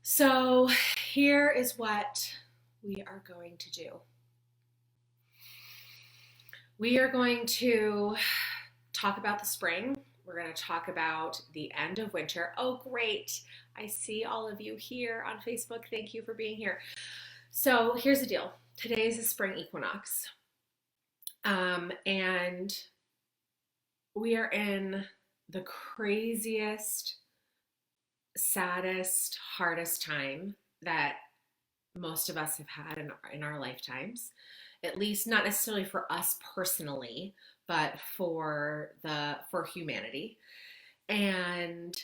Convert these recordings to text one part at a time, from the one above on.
So here is what we are going to do. We are going to talk about the spring. We're going to talk about the end of winter. Oh, great. I see all of you here on Facebook. Thank you for being here. So here's the deal. Today is the spring equinox. And we are in the craziest, saddest, hardest time that most of us have had in our lifetimes, at least not necessarily for us personally, but for humanity. And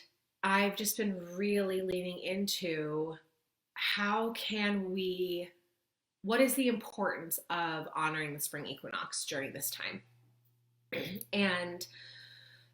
I've just been really leaning into how can we what is the importance of honoring the spring equinox during this time. And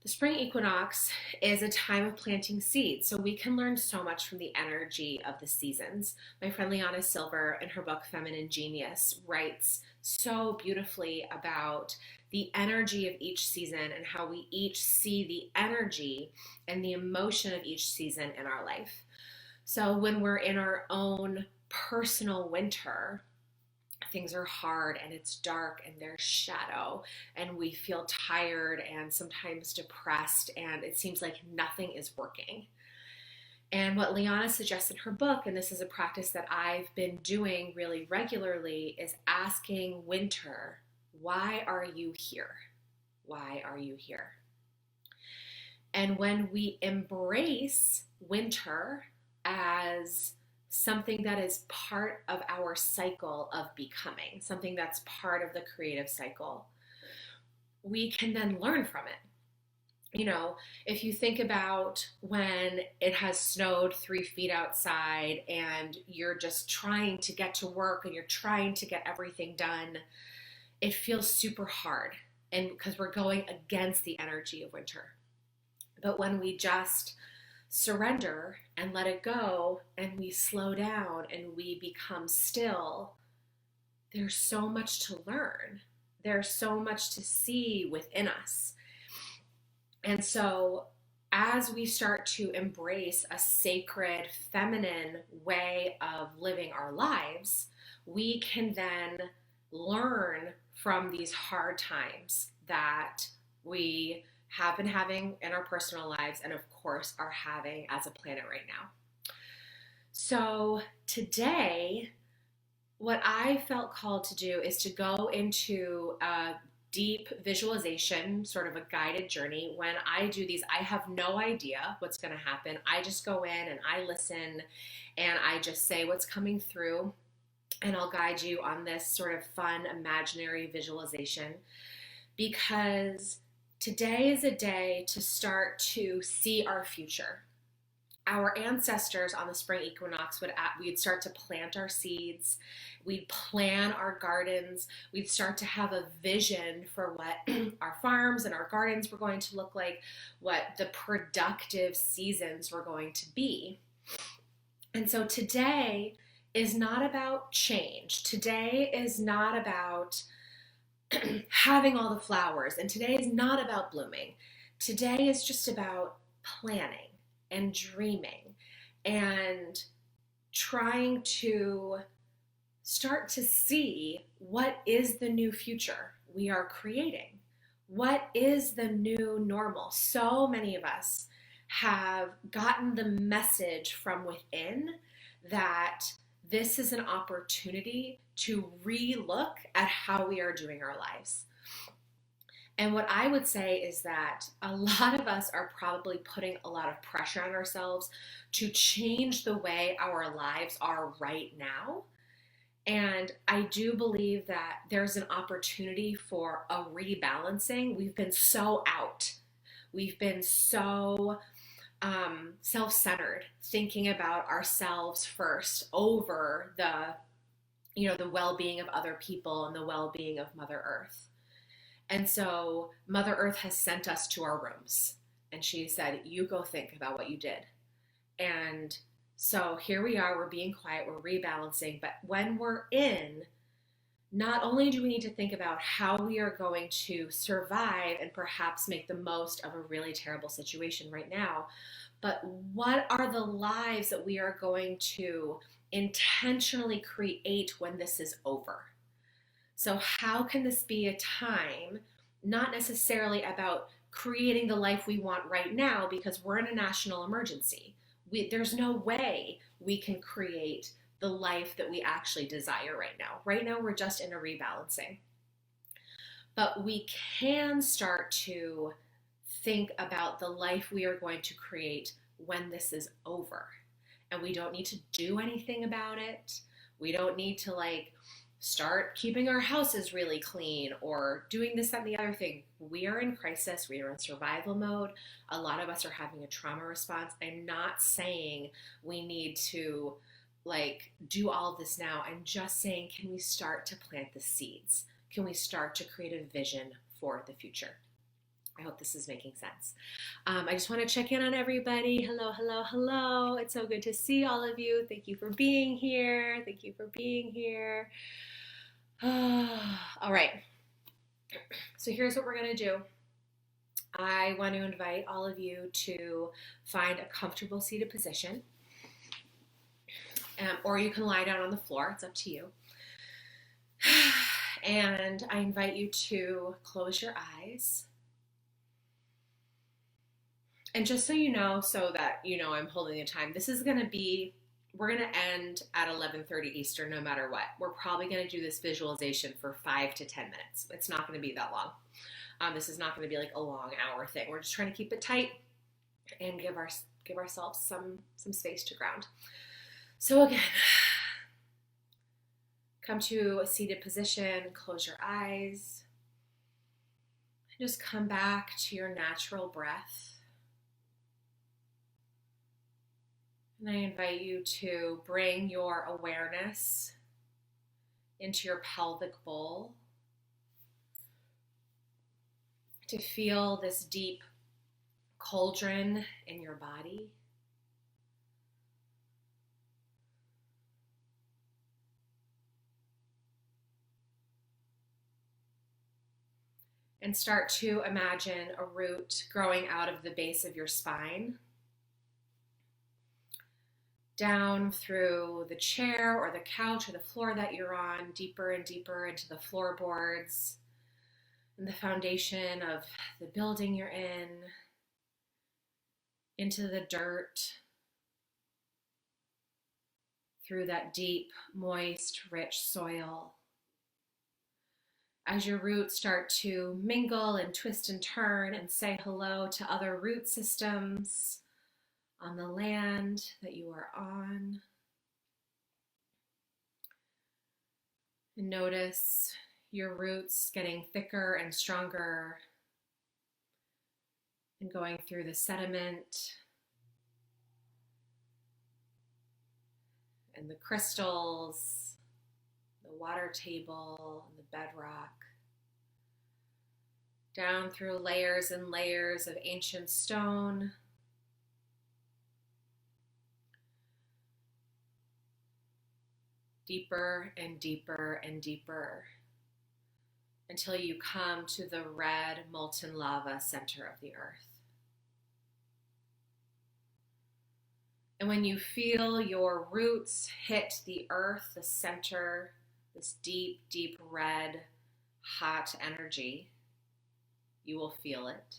the spring equinox is a time of planting seeds, so we can learn so much from the energy of the seasons. My friend Liana Silver, in her book Feminine Genius, writes so beautifully about the energy of each season and how we each see the energy and the emotion of each season in our life. So when we're in our own personal winter, things are hard and it's dark and there's shadow and we feel tired and sometimes depressed and it seems like nothing is working. And what Liana suggests in her book, and this is a practice that I've been doing really regularly, is asking winter, why are you here? Why are you here? And when we embrace winter as something that is part of our cycle of becoming, something that's part of the creative cycle, we can then learn from it. If you think about when it has snowed 3 feet outside and you're just trying to get to work and you're trying to get everything done, it feels super hard, and because we're going against the energy of winter. But when we just surrender and let it go and we slow down and we become still, there's so much to learn. There's so much to see within us. And so as we start to embrace a sacred feminine way of living our lives, we can then learn from these hard times that we have been having in our personal lives and of course are having as a planet right now. So today, what I felt called to do is to go into a deep visualization, sort of a guided journey. When I do these, I have no idea what's going to happen. I just go in and I listen and I just say what's coming through, and I'll guide you on this sort of fun imaginary visualization, because today is a day to start to see our future. Our ancestors on the spring equinox we'd start to plant our seeds, we'd plan our gardens, we'd start to have a vision for what our farms and our gardens were going to look like, what the productive seasons were going to be. And so today is not about change. Today is not about having all the flowers, and today is not about blooming. Today is just about planning and dreaming and trying to start to see what is the new future we are creating. What is the new normal? So many of us have gotten the message from within that this is an opportunity to re-look at how we are doing our lives. And what I would say is that a lot of us are probably putting a lot of pressure on ourselves to change the way our lives are right now. And I do believe that there's an opportunity for a rebalancing. We've been so out. We've been so self-centered, thinking about ourselves first over the well-being of other people and the well-being of Mother Earth. And so Mother Earth has sent us to our rooms and she said, you go think about what you did. And so here we are, we're being quiet, we're rebalancing. But when we're in, not only do we need to think about how we are going to survive and perhaps make the most of a really terrible situation right now, but what are the lives that we are going to intentionally create when this is over? So, how can this be a time, not necessarily about creating the life we want right now because we're in a national emergency? There's no way we can create the life that we actually desire right now. Right now, we're just in a rebalancing. But we can start to think about the life we are going to create when this is over. And we don't need to do anything about it. We don't need to start keeping our houses really clean or doing this, that, and the other thing. We are in crisis. We are in survival mode. A lot of us are having a trauma response. I'm not saying we need to do all of this now. I'm just saying, can we start to plant the seeds? Can we start to create a vision for the future? I hope this is making sense. I just want to check in on everybody. Hello, hello, hello. It's so good to see all of you. Thank you for being here. Thank you for being here. All right. So here's what we're going to do. I want to invite all of you to find a comfortable seated position. Or you can lie down on the floor. It's up to you. And I invite you to close your eyes. And just so you know, so that you know I'm holding the time, this is going to be, we're going to end at 11:30 Eastern no matter what. We're probably going to do this visualization for 5 to 10 minutes. It's not going to be that long. This is not going to be like a long hour thing. We're just trying to keep it tight and give ourselves some space to ground. So again, come to a seated position, close your eyes, and just come back to your natural breath. And I invite you to bring your awareness into your pelvic bowl, to feel this deep cauldron in your body. And start to imagine a root growing out of the base of your spine, down through the chair or the couch or the floor that you're on, deeper and deeper into the floorboards and the foundation of the building you're in, into the dirt, through that deep, moist, rich soil. As your roots start to mingle and twist and turn and say hello to other root systems on the land that you are on. And notice your roots getting thicker and stronger and going through the sediment and the crystals, the water table, and the bedrock, down through layers and layers of ancient stone, deeper and deeper and deeper, until you come to the red molten lava center of the earth. And when you feel your roots hit the earth, the center, this deep, deep red, hot energy, you will feel it.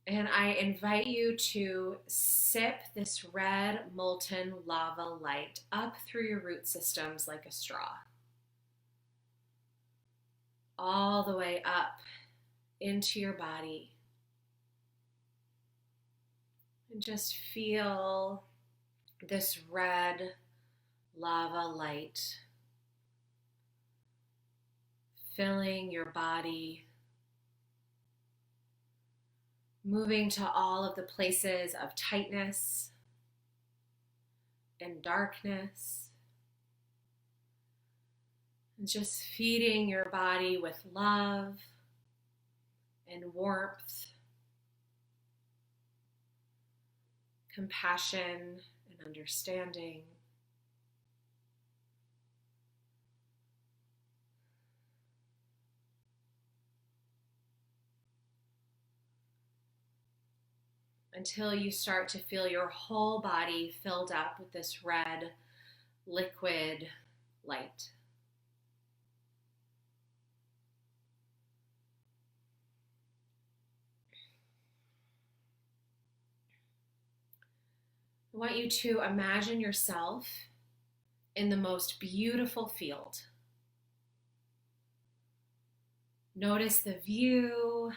And I invite you to sip this red molten lava light up through your root systems like a straw, all the way up into your body. And just feel this red lava light filling your body, moving to all of the places of tightness and darkness, and just feeding your body with love and warmth, compassion and understanding. until you start to feel your whole body filled up with this red liquid light. I want you to imagine yourself in the most beautiful field. Notice the view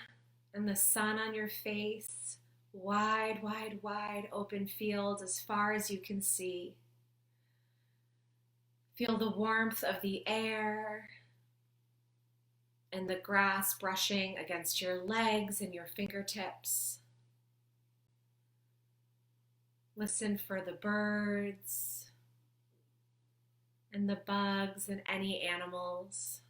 and the sun on your face. Wide, wide, wide open fields as far as you can see. Feel the warmth of the air and the grass brushing against your legs and your fingertips. Listen for the birds and the bugs and any animals.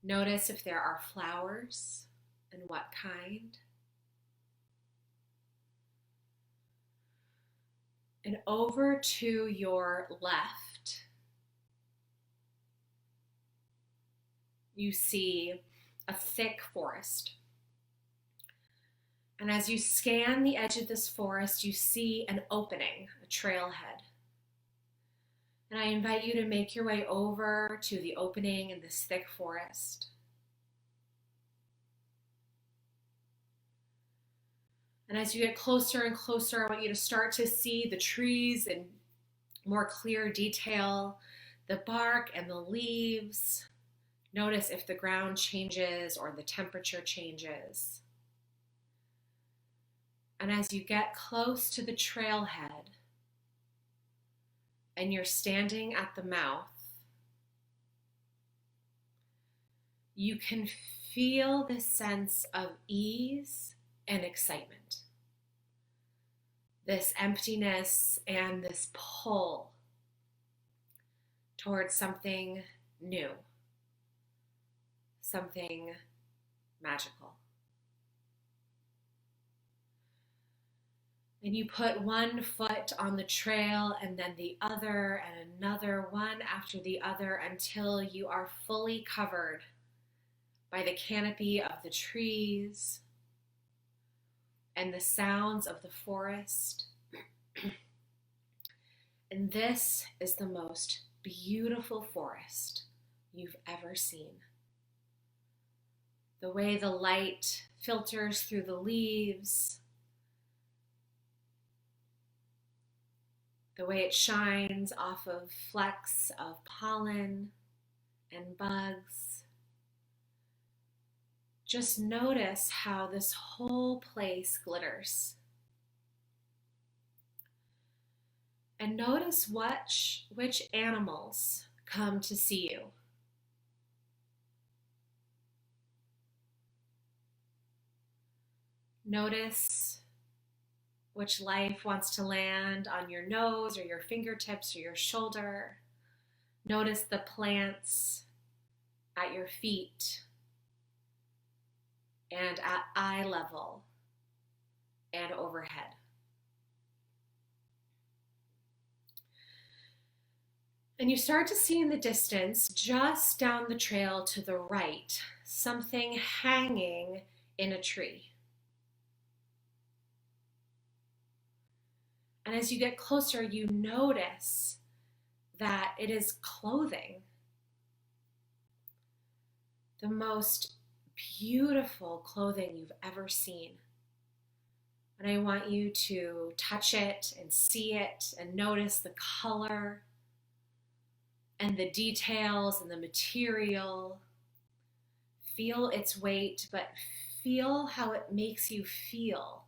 Notice if there are flowers and what kind. And over to your left, you see a thick forest. And as you scan the edge of this forest, you see an opening, a trailhead. And I invite you to make your way over to the opening in this thick forest. And as you get closer and closer, I want you to start to see the trees in more clear detail, the bark and the leaves. Notice if the ground changes or the temperature changes. And as you get close to the trailhead and you're standing at the mouth, you can feel this sense of ease and excitement, this emptiness and this pull towards something new, something magical. And you put one foot on the trail and then the other and another, one after the other, until you are fully covered by the canopy of the trees and the sounds of the forest. And this is the most beautiful forest you've ever seen. The way the light filters through the leaves, the way it shines off of flecks of pollen and bugs. Just notice how this whole place glitters. And notice which animals come to see you. Notice which life wants to land on your nose or your fingertips or your shoulder. Notice the plants at your feet and at eye level and overhead. And you start to see in the distance, just down the trail to the right, something hanging in a tree. And as you get closer, you notice that it is clothing. The most beautiful clothing you've ever seen. And I want you to touch it and see it and notice the color and the details and the material. Feel its weight, but feel how it makes you feel.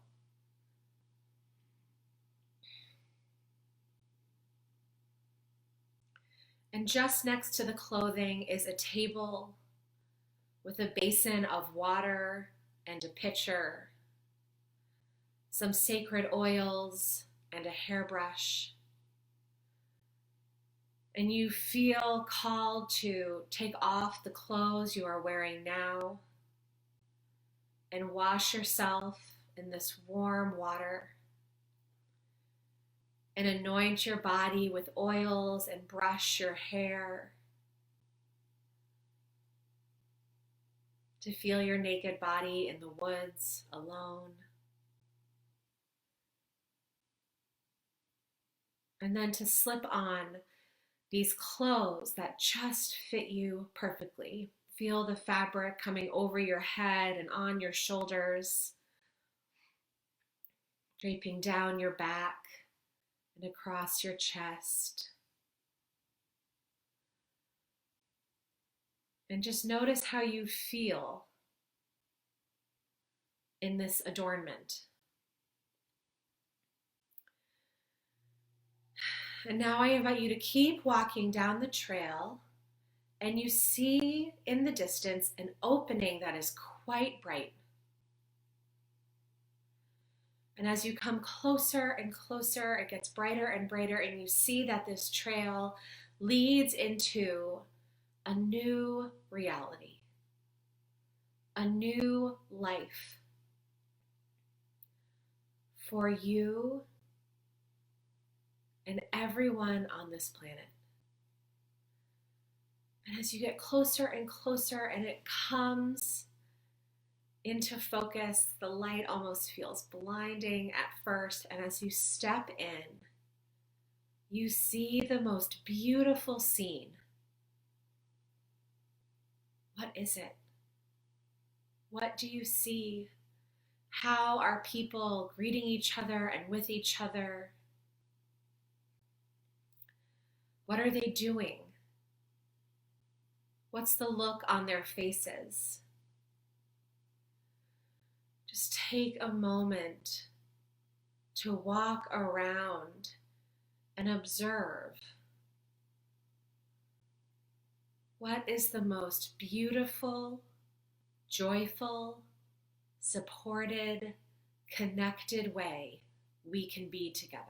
And just next to the clothing is a table with a basin of water and a pitcher, some sacred oils and a hairbrush. And you feel called to take off the clothes you are wearing now and wash yourself in this warm water and anoint your body with oils and brush your hair to feel your naked body in the woods alone. And then to slip on these clothes that just fit you perfectly. Feel the fabric coming over your head and on your shoulders, draping down your back and across your chest. And just notice how you feel in this adornment. And now I invite you to keep walking down the trail, and you see in the distance an opening that is quite bright. And as you come closer and closer, it gets brighter and brighter, and you see that this trail leads into a new reality, a new life for you and everyone on this planet. And as you get closer and closer and it comes into focus, the light almost feels blinding at first. And as you step in, you see the most beautiful scene. What is it? What do you see? How are people greeting each other and with each other? What are they doing? What's the look on their faces? Just take a moment to walk around and observe. What is the most beautiful, joyful, supported, connected way we can be together?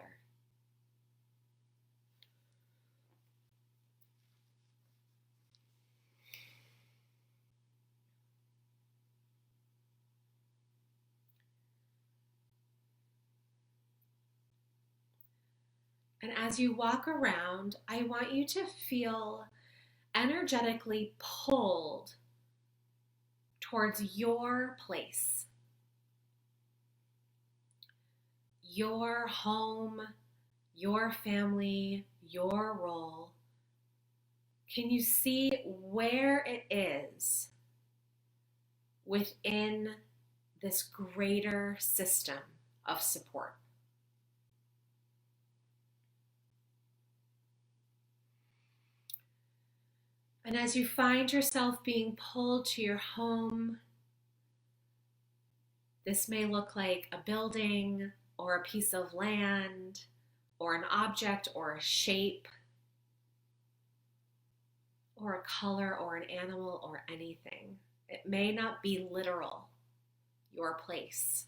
And as you walk around, I want you to feel energetically pulled towards your place, your home, your family, your role. Can you see where it is within this greater system of support? And as you find yourself being pulled to your home, this may look like a building or a piece of land or an object or a shape or a color or an animal or anything. It may not be literal, your place.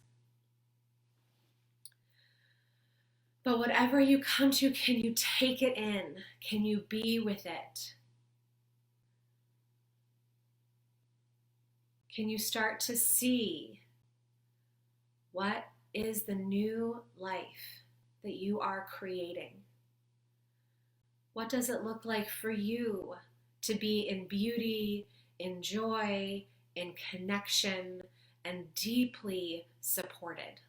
But whatever you come to, can you take it in? Can you be with it? Can you start to see what is the new life that you are creating? What does it look like for you to be in beauty, in joy, in connection, and deeply supported?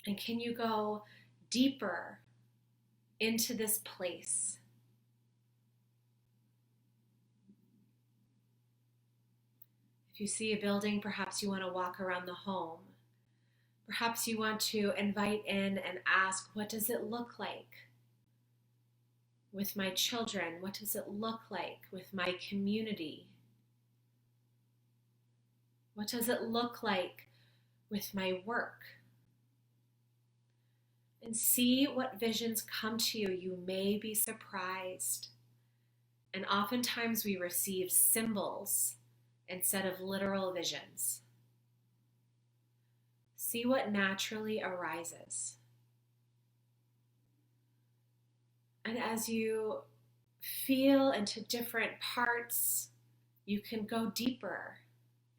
And can you go deeper into this place? If you see a building, perhaps you want to walk around the home. Perhaps you want to invite in and ask, what does it look like with my children? What does it look like with my community? What does it look like with my work? And see what visions come to you. You may be surprised. And oftentimes we receive symbols instead of literal visions. See what naturally arises. And as you feel into different parts, you can go deeper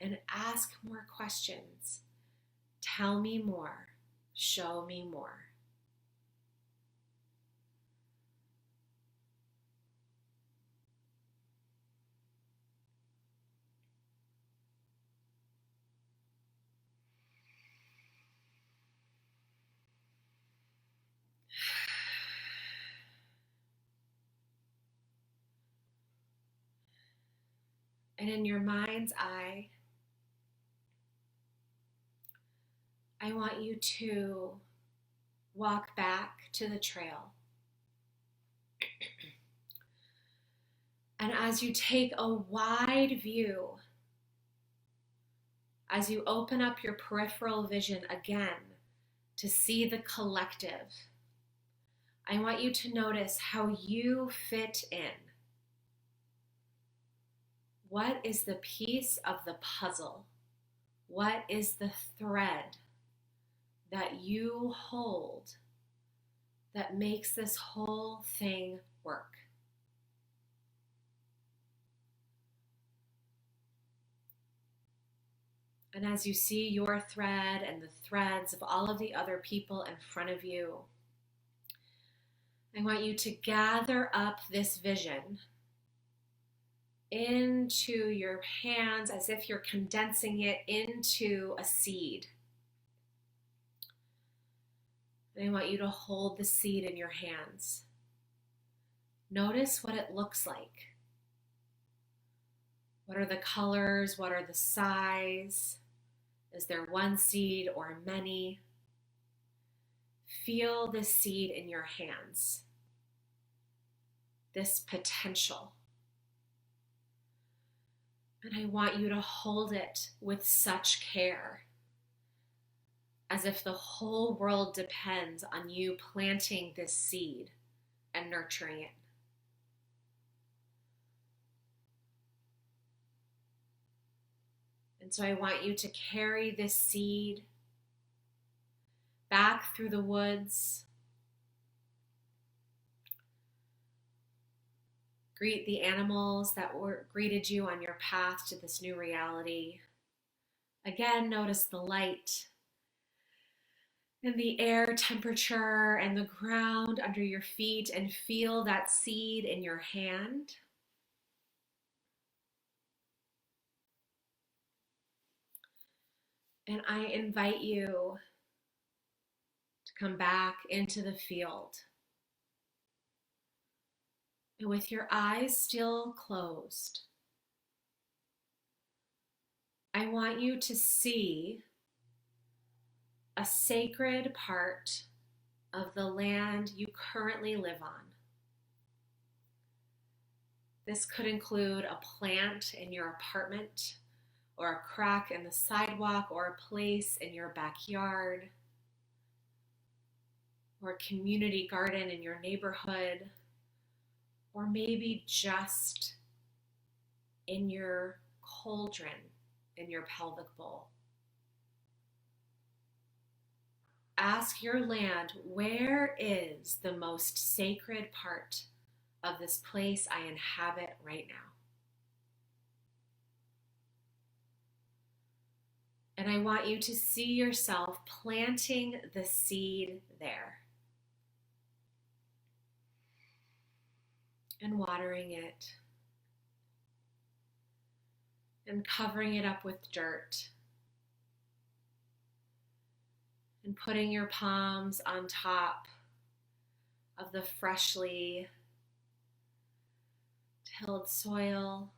and ask more questions. Tell me more. Show me more. And in your mind's eye, I want you to walk back to the trail. And as you take a wide view, as you open up your peripheral vision again to see the collective, I want you to notice how you fit in. What is the piece of the puzzle? What is the thread that you hold that makes this whole thing work? And as you see your thread and the threads of all of the other people in front of you, I want you to gather up this vision into your hands as if you're condensing it into a seed. And I want you to hold the seed in your hands. Notice what it looks like. What are the colors? What are the size? Is there one seed or many? Feel this seed in your hands. This potential. And I want you to hold it with such care, as if the whole world depends on you planting this seed and nurturing it. And so I want you to carry this seed back through the woods. Greet the animals that greeted you on your path to this new reality. Again, notice the light and the air temperature and the ground under your feet, and feel that seed in your hand. And I invite you to come back into the field. And with your eyes still closed, I want you to see a sacred part of the land you currently live on. This could include a plant in your apartment, or a crack in the sidewalk, or a place in your backyard, or a community garden in your neighborhood, or maybe just in your cauldron, in your pelvic bowl. Ask your land, where is the most sacred part of this place I inhabit right now? And I want you to see yourself planting the seed there and watering it and covering it up with dirt and putting your palms on top of the freshly tilled soil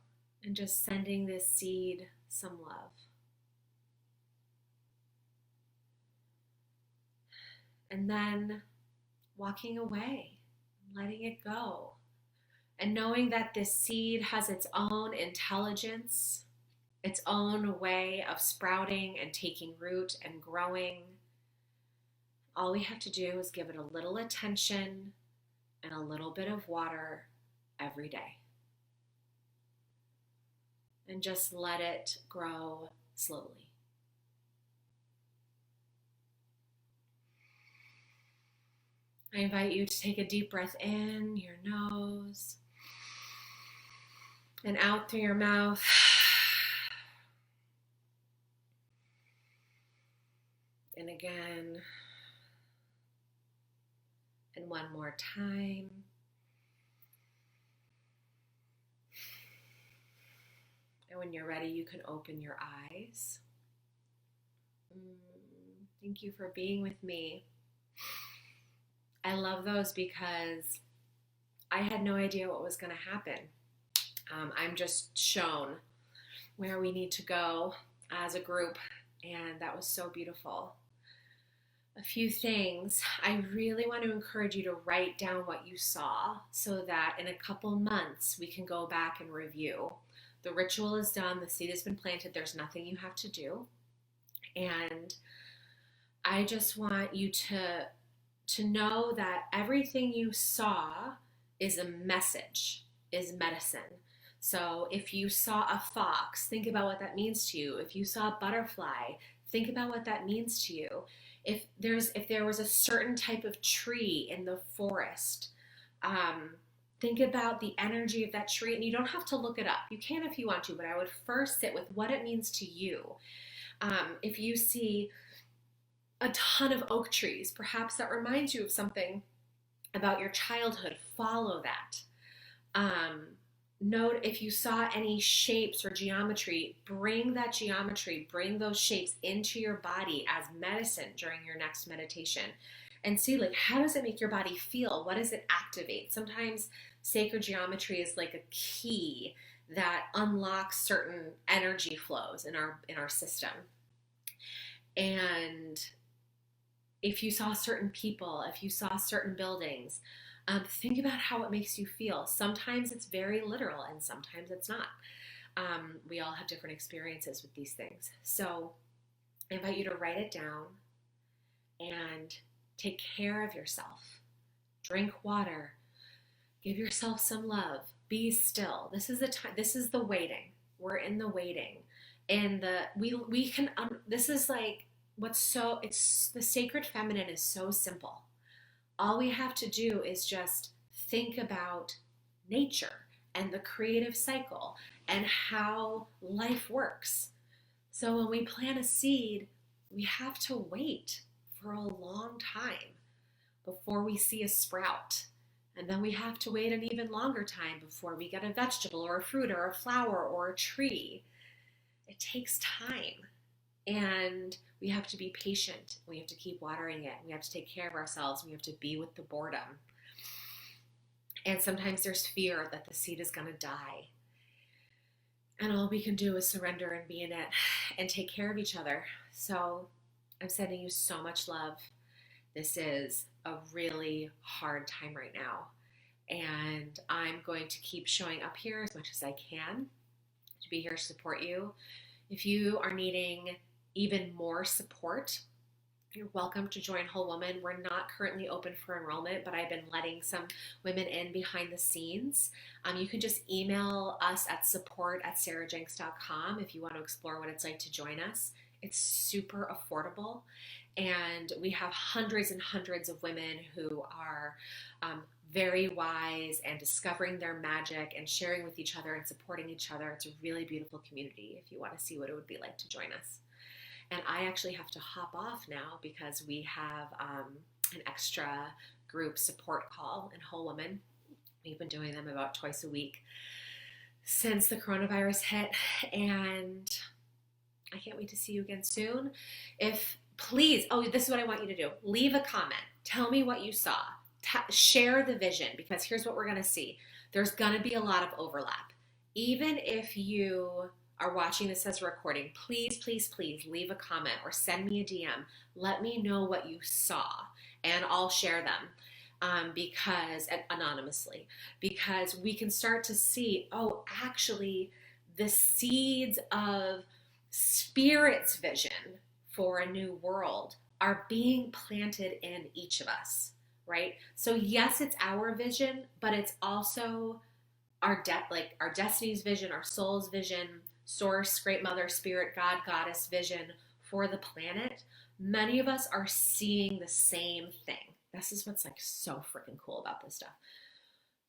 and just sending this seed some love. And then walking away, letting it go, and knowing that this seed has its own intelligence, its own way of sprouting and taking root and growing. All we have to do is give it a little attention and a little bit of water every day. And just let it grow slowly. I invite you to take a deep breath in your nose and out through your mouth. And again. time. And when you're ready, you can open your eyes. Thank you for being with me. I love those because I had no idea what was going to happen. I'm just shown where we need to go as a group, and that was so beautiful. A few things. I really want to encourage you to write down what you saw so that in a couple months we can go back and review. The ritual is done, the seed has been planted, there's nothing you have to do. And I just want you to know that everything you saw is a message, is medicine. So if you saw a fox, think about what that means to you. If you saw a butterfly, think about what that means to you. If there was a certain type of tree in the forest, think about the energy of that tree. And you don't have to look it up. You can if you want to, but I would first sit with what it means to you. If you see a ton of oak trees, perhaps that reminds you of something about your childhood. Follow that. Note if you saw any shapes or geometry, bring that geometry, bring those shapes into your body as medicine during your next meditation. And see, like, how does it make your body feel? What does it activate? Sometimes sacred geometry is like a key that unlocks certain energy flows in our system. And if you saw certain people, if you saw certain buildings, think about how it makes you feel. Sometimes it's very literal and sometimes it's not. We all have different experiences with these things. So I invite you to write it down and take care of yourself. Drink water. Give yourself some love. Be still. This is the time. This is the waiting. We're in the waiting. And we can, this is like, it's the sacred feminine is so simple. All we have to do is just think about nature and the creative cycle and how life works. So when we plant a seed, we have to wait for a long time before we see a sprout. And then we have to wait an even longer time before we get a vegetable or a fruit or a flower or a tree. It takes time. And we have to be patient. We have to keep watering it. We have to take care of ourselves. We have to be with the boredom. And sometimes there's fear that the seed is going to die. And all we can do is surrender and be in it and take care of each other. So I'm sending you so much love. This is a really hard time right now. And I'm going to keep showing up here as much as I can to be here to support you. If you are needing even more support, you're welcome to join Whole Woman. We're not currently open for enrollment, but I've been letting some women in behind the scenes. You can just email us at support@sarahjenks.com if you want to explore what it's like to join us. It's super affordable, and we have hundreds and hundreds of women who are very wise and discovering their magic and sharing with each other and supporting each other. It's a really beautiful community if you want to see what it would be like to join us. And I actually have to hop off now because we have an extra group support call in Whole Woman. We've been doing them about twice a week since the coronavirus hit, and I can't wait to see you again soon. Please, this is what I want you to do. Leave a comment. Tell me what you saw. Share the vision, because here's what we're going to see. There's going to be a lot of overlap. Even if you are watching this as a recording, please, please, please leave a comment or send me a DM. Let me know what you saw, and I'll share them anonymously, because we can start to see, actually, the seeds of Spirit's vision for a new world are being planted in each of us, right? So yes, it's our vision, but it's also our destiny's vision, our soul's vision, Source, Great Mother, Spirit, God, Goddess vision for the planet. Many of us are seeing the same thing. This is what's like so freaking cool about this stuff.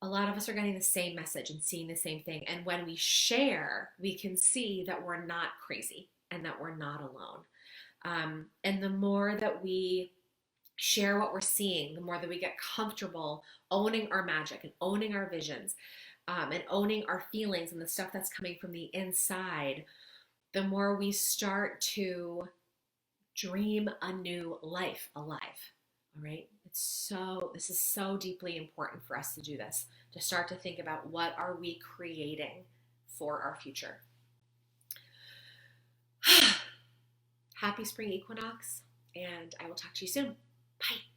A lot of us are getting the same message and seeing the same thing. And when we share, we can see that we're not crazy and that we're not alone. And the more that we share what we're seeing, the more that we get comfortable owning our magic and owning our visions, and owning our feelings and the stuff that's coming from the inside, the more we start to dream a new life alive. All right. This is so deeply important for us to do this, to start to think about what are we creating for our future. Happy spring equinox, and I will talk to you soon. Bye.